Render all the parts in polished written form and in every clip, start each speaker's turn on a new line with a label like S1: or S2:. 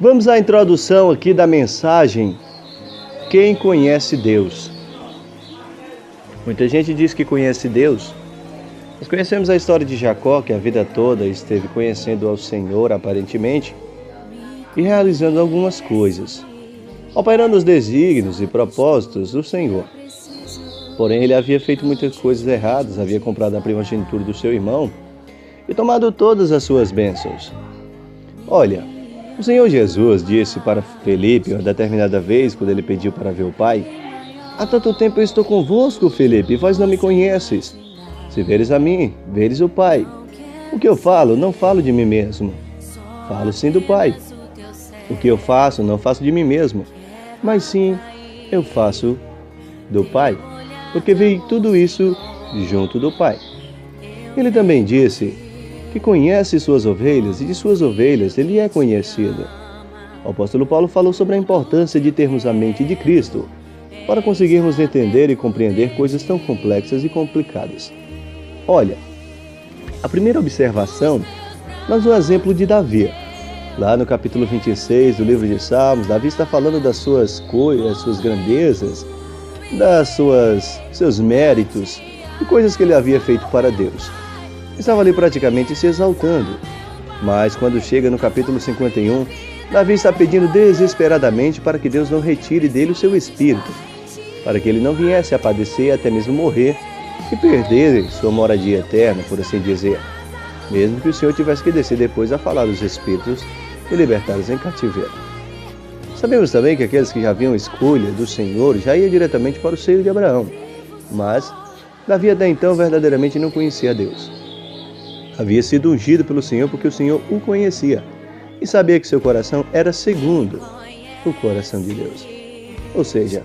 S1: Vamos à introdução aqui da mensagem. Quem conhece Deus? Muita gente diz que conhece Deus. Nós conhecemos a história de Jacó, que a vida toda esteve conhecendo ao Senhor, aparentemente, e realizando algumas coisas, operando os desígnios e propósitos do Senhor. Porém, ele havia feito muitas coisas erradas, havia comprado a primogenitura do seu irmão e tomado todas as suas bênçãos. Olha, o Senhor Jesus disse para Felipe, uma determinada vez, quando ele pediu para ver o Pai: há tanto tempo eu estou convosco, Felipe, e vós não me conheces. Se veres a mim, veres o Pai. O que eu falo, não falo de mim mesmo. Falo sim do Pai. O que eu faço, não faço de mim mesmo, mas sim eu faço do Pai, porque vi tudo isso junto do Pai. Ele também disse que conhece suas ovelhas e de suas ovelhas ele é conhecido. O apóstolo Paulo falou sobre a importância de termos a mente de Cristo para conseguirmos entender e compreender coisas tão complexas e complicadas. Olha, a primeira observação, mas o exemplo de Davi. Lá no capítulo 26 do livro de Salmos, Davi está falando das suas coisas, suas grandezas, seus méritos e coisas que ele havia feito para Deus. Estava ali praticamente se exaltando. Mas quando chega no capítulo 51, Davi está pedindo desesperadamente para que Deus não retire dele o seu espírito, para que ele não viesse a padecer até mesmo morrer e perder sua moradia eterna, por assim dizer, mesmo que o Senhor tivesse que descer depois a falar dos espíritos e libertá-los em cativeiro. Sabemos também que aqueles que já haviam escolha do Senhor já iam diretamente para o seio de Abraão, mas Davi até então verdadeiramente não conhecia a Deus. Havia sido ungido pelo Senhor porque o Senhor o conhecia e sabia que seu coração era segundo o coração de Deus. Ou seja,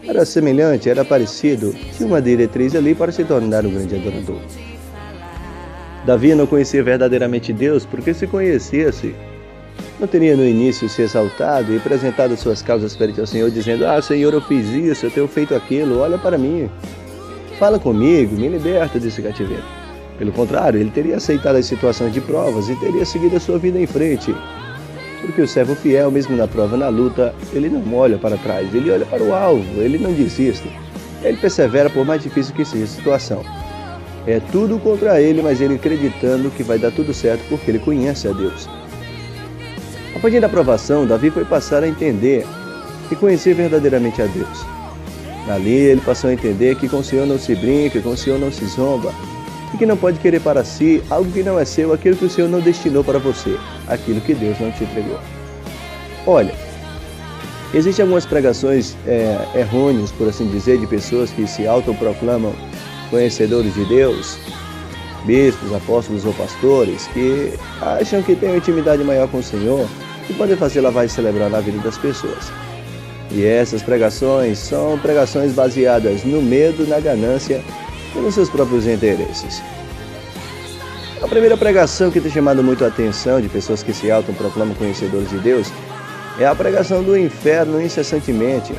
S1: era semelhante, era parecido, tinha uma diretriz ali para se tornar um grande adorador. Davi não conhecia verdadeiramente Deus porque, se conhecesse, não teria no início se exaltado e apresentado suas causas perante ao Senhor, dizendo: Senhor, eu fiz isso, eu tenho feito aquilo, olha para mim, fala comigo, me liberta desse cativeiro. Pelo contrário, ele teria aceitado as situações de provas e teria seguido a sua vida em frente. Porque o servo fiel, mesmo na prova, na luta, ele não olha para trás, ele olha para o alvo, ele não desiste. Ele persevera por mais difícil que seja a situação. É tudo contra ele, mas ele acreditando que vai dar tudo certo porque ele conhece a Deus. A partir da provação, Davi foi passar a entender e conhecer verdadeiramente a Deus. Ali ele passou a entender que com o Senhor não se brinca, com o Senhor não se zomba, e que não pode querer para si algo que não é seu, aquilo que o Senhor não destinou para você, aquilo que Deus não te entregou. Olha, existem algumas pregações errôneas, por assim dizer, de pessoas que se autoproclamam conhecedores de Deus, bispos, apóstolos ou pastores, que acham que têm uma intimidade maior com o Senhor e podem fazer lavagem cerebral na vida das pessoas. E essas pregações são pregações baseadas no medo, na ganância e nos seus próprios interesses. A primeira pregação que tem chamado muito a atenção de pessoas que se autoproclamam conhecedores de Deus é a pregação do inferno incessantemente.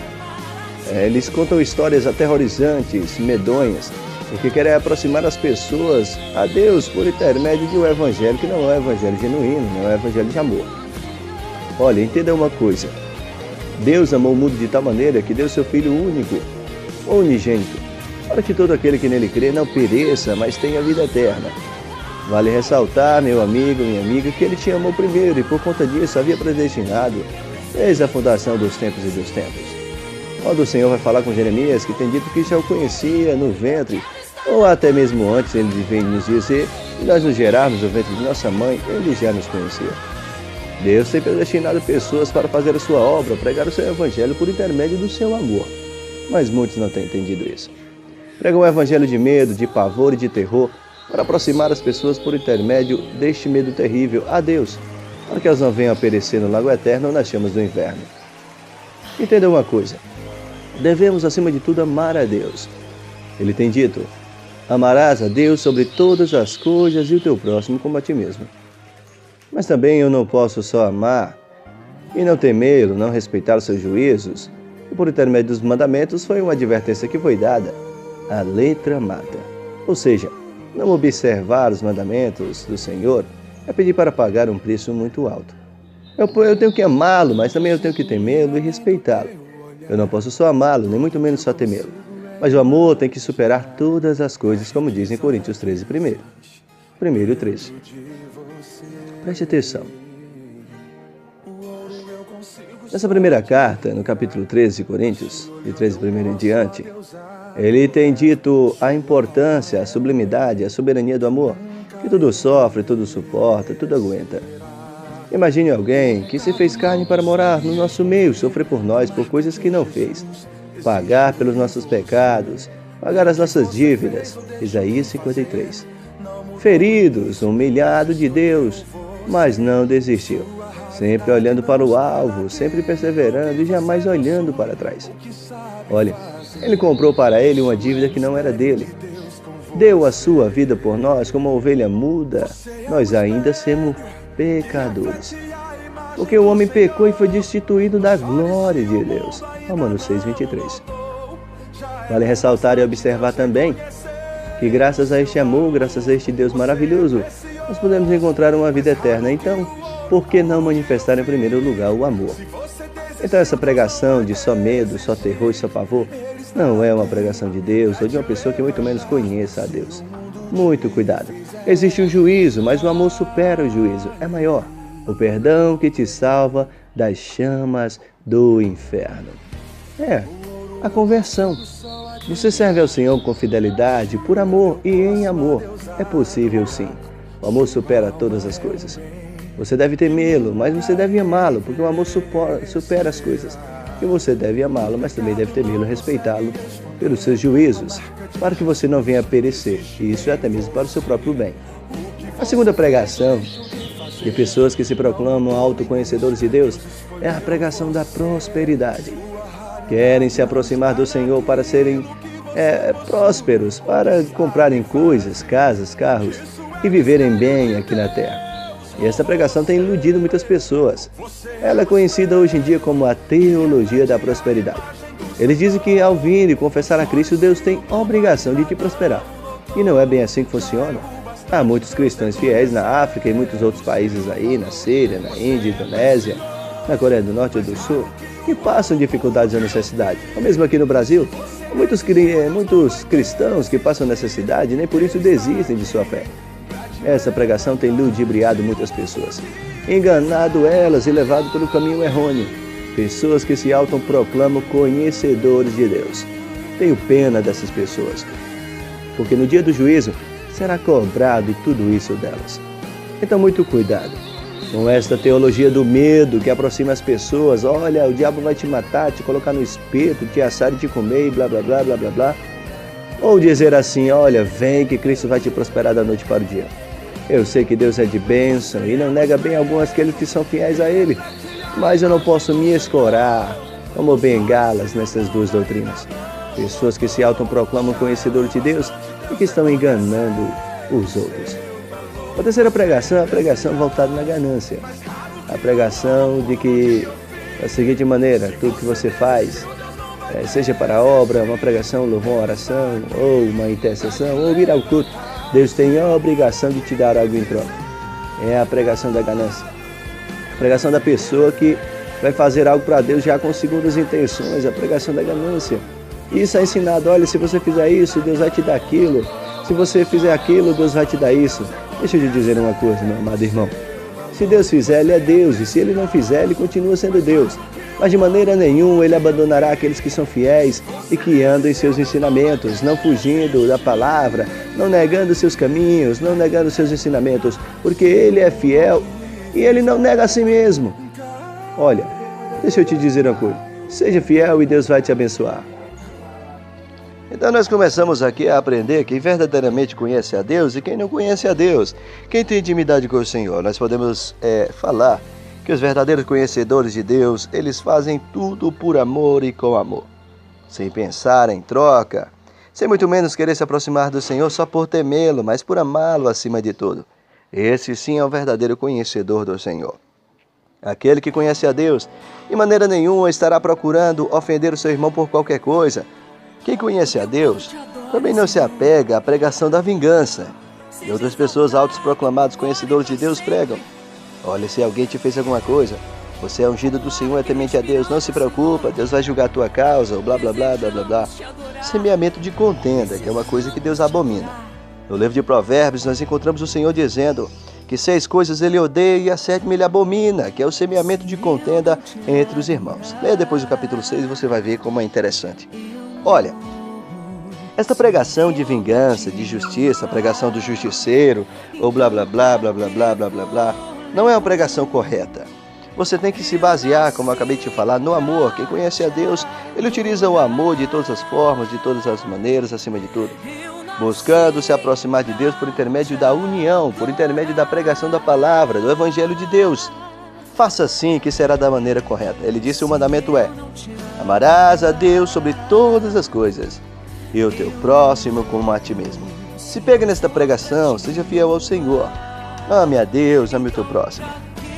S1: Eles contam histórias aterrorizantes, medonhas, porque querem aproximar as pessoas a Deus por intermédio de um evangelho que não é um evangelho genuíno, não é um evangelho de amor. Olha, entenda uma coisa: Deus amou o mundo de tal maneira que deu seu Filho único, unigênito, para que todo aquele que nele crê não pereça, mas tenha vida eterna. Vale ressaltar, meu amigo, minha amiga, que ele te amou primeiro e por conta disso havia predestinado desde a fundação dos tempos e dos tempos. Quando o Senhor vai falar com Jeremias, que tem dito que já o conhecia no ventre, ou até mesmo antes, ele vem nos dizer que nós nos gerarmos no ventre de nossa mãe, ele já nos conhecia. Deus tem predestinado pessoas para fazer a sua obra, pregar o seu evangelho por intermédio do seu amor. Mas muitos não têm entendido isso. Pregam um evangelho de medo, de pavor e de terror para aproximar as pessoas por intermédio deste medo terrível a Deus, para que elas não venham a perecer no lago eterno ou nas chamas do inferno. Entenda uma coisa: devemos acima de tudo amar a Deus. Ele tem dito: amarás a Deus sobre todas as coisas e o teu próximo como a ti mesmo. Mas também eu não posso só amar e não temê-lo, não respeitar os seus juízos, e por intermédio dos mandamentos foi uma advertência que foi dada: a letra mata. Ou seja, não observar os mandamentos do Senhor é pedir para pagar um preço muito alto. Eu tenho que amá-lo, mas também eu tenho que temê-lo e respeitá-lo. Eu não posso só amá-lo, nem muito menos só temê-lo. Mas o amor tem que superar todas as coisas, como diz em Coríntios 13, primeiro 13. Preste atenção. Nessa primeira carta, no capítulo 13 de Coríntios, de 13 primeiro em diante, ele tem dito a importância, a sublimidade, a soberania do amor, que tudo sofre, tudo suporta, tudo aguenta. Imagine alguém que se fez carne para morar no nosso meio, sofrer por nós, por coisas que não fez, pagar pelos nossos pecados, pagar as nossas dívidas. Isaías 53. Feridos, humilhado de Deus, mas não desistiu. Sempre olhando para o alvo, sempre perseverando e jamais olhando para trás. Olha, ele comprou para ele uma dívida que não era dele. Deu a sua vida por nós como uma ovelha muda. Nós ainda somos pecadores. Porque o homem pecou e foi destituído da glória de Deus. Romanos 6:23. Vale ressaltar e observar também que graças a este amor, graças a este Deus maravilhoso, nós podemos encontrar uma vida eterna. Então, por que não manifestar em primeiro lugar o amor? Então essa pregação de só medo, só terror e só pavor não é uma pregação de Deus ou de uma pessoa que muito menos conheça a Deus. Muito cuidado. Existe o juízo, mas o amor supera o juízo, é maior. O perdão que te salva das chamas do inferno. A conversão. Você serve ao Senhor com fidelidade, por amor e em amor. É possível sim. O amor supera todas as coisas. Você deve temê-lo, mas você deve amá-lo, porque o amor supera as coisas. E você deve amá-lo, mas também deve temê-lo e respeitá-lo pelos seus juízos, para que você não venha a perecer, e isso é até mesmo para o seu próprio bem. A segunda pregação de pessoas que se proclamam autoconhecedores de Deus é a pregação da prosperidade. Querem se aproximar do Senhor para serem prósperos, para comprarem coisas, casas, carros e viverem bem aqui na terra. E essa pregação tem iludido muitas pessoas. Ela é conhecida hoje em dia como a teologia da prosperidade. Eles dizem que ao vir e confessar a Cristo, Deus tem obrigação de te prosperar. E não é bem assim que funciona. Há muitos cristãos fiéis na África e muitos outros países aí, na Síria, na Índia, Indonésia, na Coreia do Norte e do Sul, que passam dificuldades ou necessidade. Ou mesmo aqui no Brasil, muitos cristãos que passam necessidade e nem por isso desistem de sua fé. Essa pregação tem ludibriado muitas pessoas, enganado elas e levado pelo caminho errôneo. Pessoas que se autoproclamam conhecedores de Deus. Tenho pena dessas pessoas, porque no dia do juízo será cobrado tudo isso delas. Então muito cuidado com esta teologia do medo que aproxima as pessoas. Olha, o diabo vai te matar, te colocar no espeto, te assar e te comer e blá blá blá blá blá blá. Ou dizer assim, olha, vem que Cristo vai te prosperar da noite para o dia. Eu sei que Deus é de bênção e não nega bem alguns aqueles que são fiéis a Ele, mas eu não posso me escorar como bengalas nessas duas doutrinas. Pessoas que se autoproclamam conhecedores de Deus e que estão enganando os outros. A terceira pregação é a pregação voltada na ganância. A pregação de que, da seguinte maneira, tudo que você faz, seja para a obra, uma pregação, louvor, oração, ou uma intercessão, ou vir ao culto, Deus tem a obrigação de te dar algo em troca. É a pregação da ganância. A pregação da pessoa que vai fazer algo para Deus já com segundas intenções. A pregação da ganância. Isso é ensinado. Olha, se você fizer isso, Deus vai te dar aquilo. Se você fizer aquilo, Deus vai te dar isso. Deixa eu te dizer uma coisa, meu amado irmão. Se Deus fizer, Ele é Deus. E se Ele não fizer, Ele continua sendo Deus. Mas de maneira nenhuma Ele abandonará aqueles que são fiéis e que andam em seus ensinamentos, não fugindo da palavra, não negando seus caminhos, não negando seus ensinamentos, porque Ele é fiel e Ele não nega a si mesmo. Olha, deixa eu te dizer uma coisa, seja fiel e Deus vai te abençoar. Então nós começamos aqui a aprender quem verdadeiramente conhece a Deus e quem não conhece a Deus, quem tem intimidade com o Senhor. Nós podemos falar que os verdadeiros conhecedores de Deus, eles fazem tudo por amor e com amor, sem pensar em troca, sem muito menos querer se aproximar do Senhor só por temê-lo, mas por amá-lo acima de tudo. Esse sim é o verdadeiro conhecedor do Senhor. Aquele que conhece a Deus, de maneira nenhuma estará procurando ofender o seu irmão por qualquer coisa. Quem conhece a Deus também não se apega à pregação da vingança. E outras pessoas autoproclamadas conhecedores de Deus pregam. Olha, se alguém te fez alguma coisa, você é ungido do Senhor, é temente a Deus, não se preocupa, Deus vai julgar a tua causa, ou blá blá blá blá blá blá. Semeamento de contenda, que é uma coisa que Deus abomina. No livro de Provérbios nós encontramos o Senhor dizendo que 6 coisas ele odeia e a 7ª ele abomina, que é o semeamento de contenda entre os irmãos. Leia depois o capítulo 6 e você vai ver como é interessante. Olha, esta pregação de vingança, de justiça, a pregação do justiceiro, ou blá blá blá blá blá blá blá blá blá, não é uma pregação correta. Você tem que se basear, como eu acabei de te falar, no amor. Quem conhece a Deus, ele utiliza o amor de todas as formas, de todas as maneiras, acima de tudo. Buscando se aproximar de Deus por intermédio da união, por intermédio da pregação da palavra, do Evangelho de Deus. Faça assim que será da maneira correta. Ele disse: o mandamento é: amarás a Deus sobre todas as coisas, e o teu próximo como a ti mesmo. Se pegue nesta pregação, seja fiel ao Senhor. Ame a Deus, ame o teu próximo.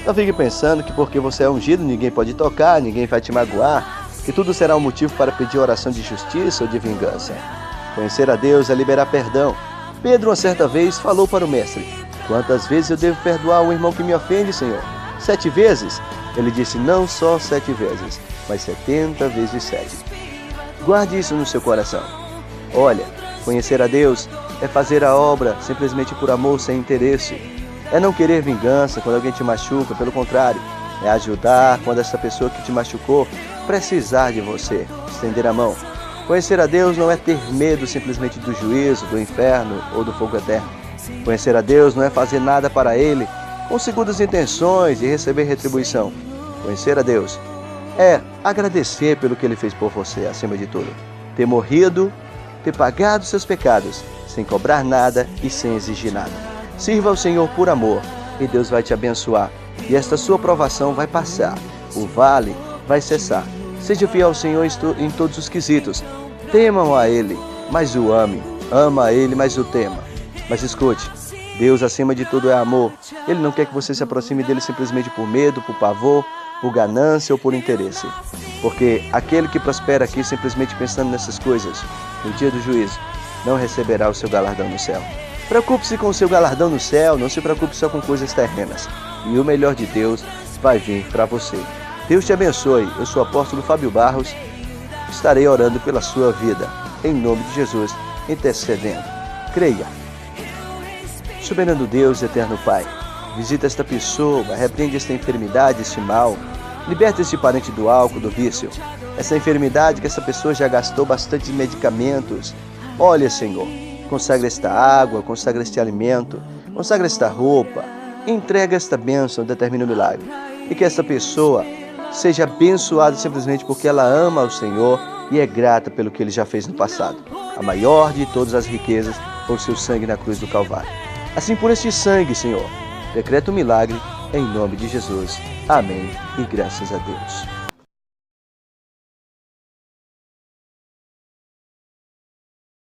S1: Não fique pensando que porque você é ungido, ninguém pode tocar, ninguém vai te magoar, que tudo será um motivo para pedir oração de justiça ou de vingança. Conhecer a Deus é liberar perdão. Pedro, uma certa vez, falou para o mestre: quantas vezes eu devo perdoar um irmão que me ofende, Senhor? 7 vezes? Ele disse: não só 7 vezes, mas 70 vezes 7. Guarde isso no seu coração. Olha, conhecer a Deus é fazer a obra simplesmente por amor, sem interesse. É não querer vingança quando alguém te machuca, pelo contrário, é ajudar quando essa pessoa que te machucou precisar de você, estender a mão. Conhecer a Deus não é ter medo simplesmente do juízo, do inferno ou do fogo eterno. Conhecer a Deus não é fazer nada para Ele com segundas intenções e receber retribuição. Conhecer a Deus é agradecer pelo que Ele fez por você, acima de tudo. Ter morrido, ter pagado seus pecados, sem cobrar nada e sem exigir nada. Sirva ao Senhor por amor e Deus vai te abençoar. E esta sua provação vai passar, o vale vai cessar. Seja fiel ao Senhor em todos os quesitos. Temam a Ele, mas o ame. Ama a Ele, mas o tema. Mas escute, Deus acima de tudo é amor. Ele não quer que você se aproxime dele simplesmente por medo, por pavor, por ganância ou por interesse. Porque aquele que prospera aqui simplesmente pensando nessas coisas, no dia do juízo, não receberá o seu galardão no céu. Preocupe-se com o seu galardão no céu, não se preocupe só com coisas terrenas. E o melhor de Deus vai vir para você. Deus te abençoe. Eu sou o apóstolo Fábio Barros. Estarei orando pela sua vida. Em nome de Jesus, intercedendo. Creia. Soberano Deus, eterno Pai, visita esta pessoa, repreende esta enfermidade, este mal. Liberta este parente do álcool, do vício. Essa enfermidade que essa pessoa já gastou bastante medicamentos. Olha, Senhor, consagra esta água, consagra este alimento, consagra esta roupa, entrega esta bênção, determina o milagre. E que essa pessoa seja abençoada simplesmente porque ela ama o Senhor e é grata pelo que Ele já fez no passado. A maior de todas as riquezas foi o seu sangue na cruz do Calvário. Assim, por este sangue, Senhor, decreta o milagre em nome de Jesus. Amém e graças a Deus.